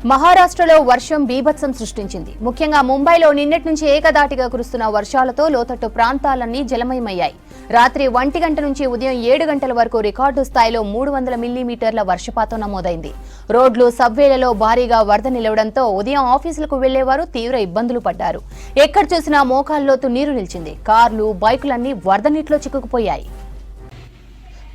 మహారాష్ట్రలో వర్షం బీభత్సం సృష్టించింది. ముఖ్యంగా ముంబైలో నిన్నటి నుంచి ఏకదాటిగా కురుస్తున్న వర్షాలతో లోతట్టు ప్రాంతాలన్నీ జలమయమయ్యాయి. రాత్రి 1 గంట నుంచి ఉదయం 7 గంటల వరకు రికార్డు స్థాయిలో 300 మిల్లీమీటర్ల వర్షపాతం నమోదైంది. రోడ్లు, సబ్వేలలో భారీగా వరద నిలవడంతో ఉదయం ఆఫీసులకు వెళ్లేవారు తీవ్ర ఇబ్బందులు పడ్డారు. ఎక్కడ చూసినా మోకాల్లోతు నీరు నిలిచింది. కార్లు, బైకులన్నీ వరద నీటిలో చిక్కుకుపోయాయి.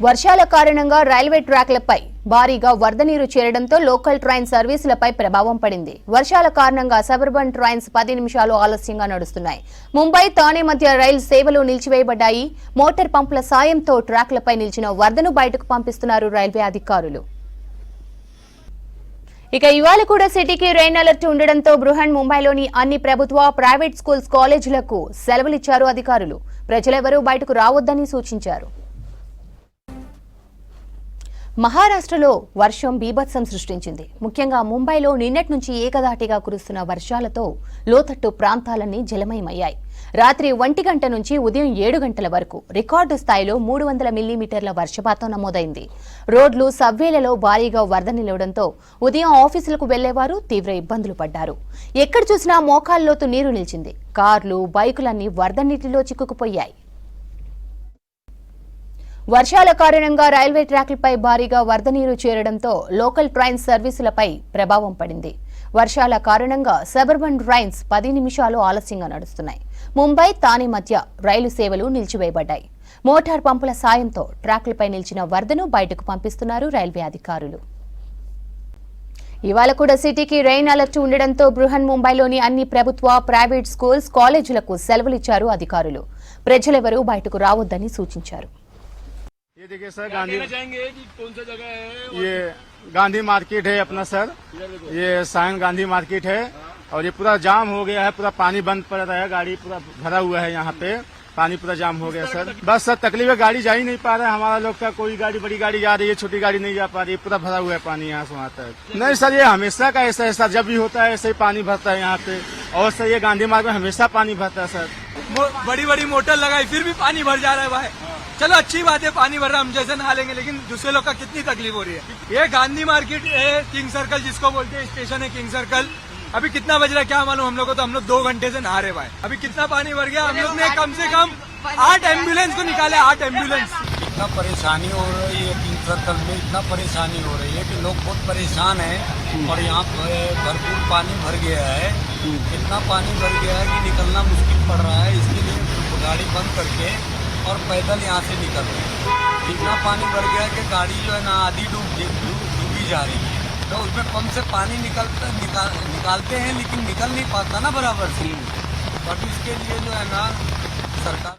వర్షాల కారణంగా రైల్వే ట్రాక్లపై భారీగా వరద నీరు చేరడంతో లోకల్ ట్రైన్ సర్వీసులపై ప్రభావం పడింది. వర్షాల కారణంగా సబర్బన్ ట్రైన్స్ 10 నిమిషాలు ఆలస్యంగా నడుస్తున్నాయి. ముంబై, థానే మధ్య రైలు సేవలు నిలిచివేయబడ్డాయి. మోటార్ పంపుల సాయంతో ట్రాక్లపై నిలిచిన వరదను బయటకు పంపిస్తున్నారు రైల్వే అధికారులు. ఇక ఇవాళ కూడా సిటీకి రెయిన్ అలర్ట్ ఉండడంతో బృహన్ ముంబైలోని అన్ని ప్రభుత్వ, ప్రైవేట్ స్కూల్స్, కాలేజీలకు సెలవులిచ్చారు అధికారులు. ప్రజలెవరూ బయటకు రావద్దని సూచించారు. మహారాష్ట్రలో వర్షం బీభత్సం సృష్టించింది. ముఖ్యంగా ముంబైలో నిన్నటి నుంచి ఏకదాటిగా కురుస్తున్న వర్షాలతో లోతట్టు ప్రాంతాలన్నీ జలమయమయ్యాయి. రాత్రి 1 గంట నుంచి ఉదయం 7 గంటల వరకు రికార్డు స్థాయిలో 300 మిల్లీమీటర్ల వర్షపాతం నమోదైంది. రోడ్లు, సబ్వేలలో భారీగా వరద నిలవడంతో ఉదయం ఆఫీసులకు వెళ్లేవారు తీవ్ర ఇబ్బందులు పడ్డారు. ఎక్కడ చూసినా మోకాల్లోతు నీరు నిలిచింది. కార్లు, బైకులన్నీ వరద నీటిలో చిక్కుకుపోయాయి. వర్షాల కారణంగా రైల్వే ట్రాక్లపై భారీగా వరద నీరు చేరడంతో లోకల్ ట్రైన్ సర్వీసులపై ప్రభావం పడింది. వర్షాల కారణంగా సబర్బన్ ట్రైన్స్ 10 నిమిషాలు ఆలస్యంగా నడుస్తున్నాయి. ముంబై, థానే మధ్య రైలు సేవలు నిలిచివేయబడ్డాయి. మోటార్ పంపుల సాయంతో ట్రాక్లపై నిలిచిన వరదను బయటకు పంపిస్తున్నారు రైల్వే అధికారులు. ఇవాళ కూడా సిటీకి రెయిన్ అలర్ట్ ఉండడంతో బృహన్ ముంబైలోని అన్ని ప్రభుత్వ, ప్రైవేట్ స్కూల్స్, కాలేజీలకు సెలవులిచ్చారు అధికారులు. ప్రజలెవరూ బయటకు రావద్దని సూచించారు. ये देखिए सर, गांधी जाएंगे कि कौन सा जगह है? ये गांधी मार्केट है अपना सर, ये सायन गांधी मार्केट है और ये पूरा जाम हो गया है। पूरा पानी बंद पड़ रहा है, गाड़ी पूरा भरा हुआ है, यहाँ पे पानी पूरा जाम हो गया सर। बस सर तकलीफ है, गाड़ी जा ही नहीं पा रहा है हमारा लोग का। कोई गाड़ी, बड़ी गाड़ी जा रही है, छोटी गाड़ी नहीं जा पा रही है। पूरा भरा हुआ है पानी यहाँ से वहाँ तक। नहीं सर, ये हमेशा का ऐसा है सर, जब भी होता है ऐसे ही पानी भरता है यहाँ पे। और सर ये गांधी मार्ग में हमेशा पानी भरता है सर। बड़ी बड़ी मोटर लगाई फिर भी पानी भर जा रहा है भाई। चलो अच्छी बात है, पानी भर रहा है, हम जैसे नहा लेंगे, लेकिन दूसरे लोग का कितनी तकलीफ हो रही है। ये गांधी मार्केट है, किंग सर्कल जिसको बोलते हैं, स्टेशन है किंग सर्कल। अभी कितना बज रहा है क्या मालूम हम लोग को, तो हम लोग 2 घंटे से नहा रहे भाई। अभी कितना पानी भर गया, हम लोग ने कम से कम 8 एम्बुलेंस को निकाले, 8 एम्बुलेंस। इतना परेशानी हो रही है किंग सर्कल में, इतना परेशानी हो रही है कि लोग बहुत परेशान हैं। और यहाँ भरपूर पानी भर गया है, इतना पानी भर गया है कि निकलना मुश्किल पड़ रहा है। इसके लिए गाड़ी बंद करके और पैदल यहाँ से निकल रहे हैं। इतना पानी भर गया है कि गाड़ी जो है ना आधी डूबी जा रही है। तो उसमें पंप से पानी निकालते हैं, लेकिन निकल नहीं पाता ना बराबर से। और इसके लिए जो है ना सरकार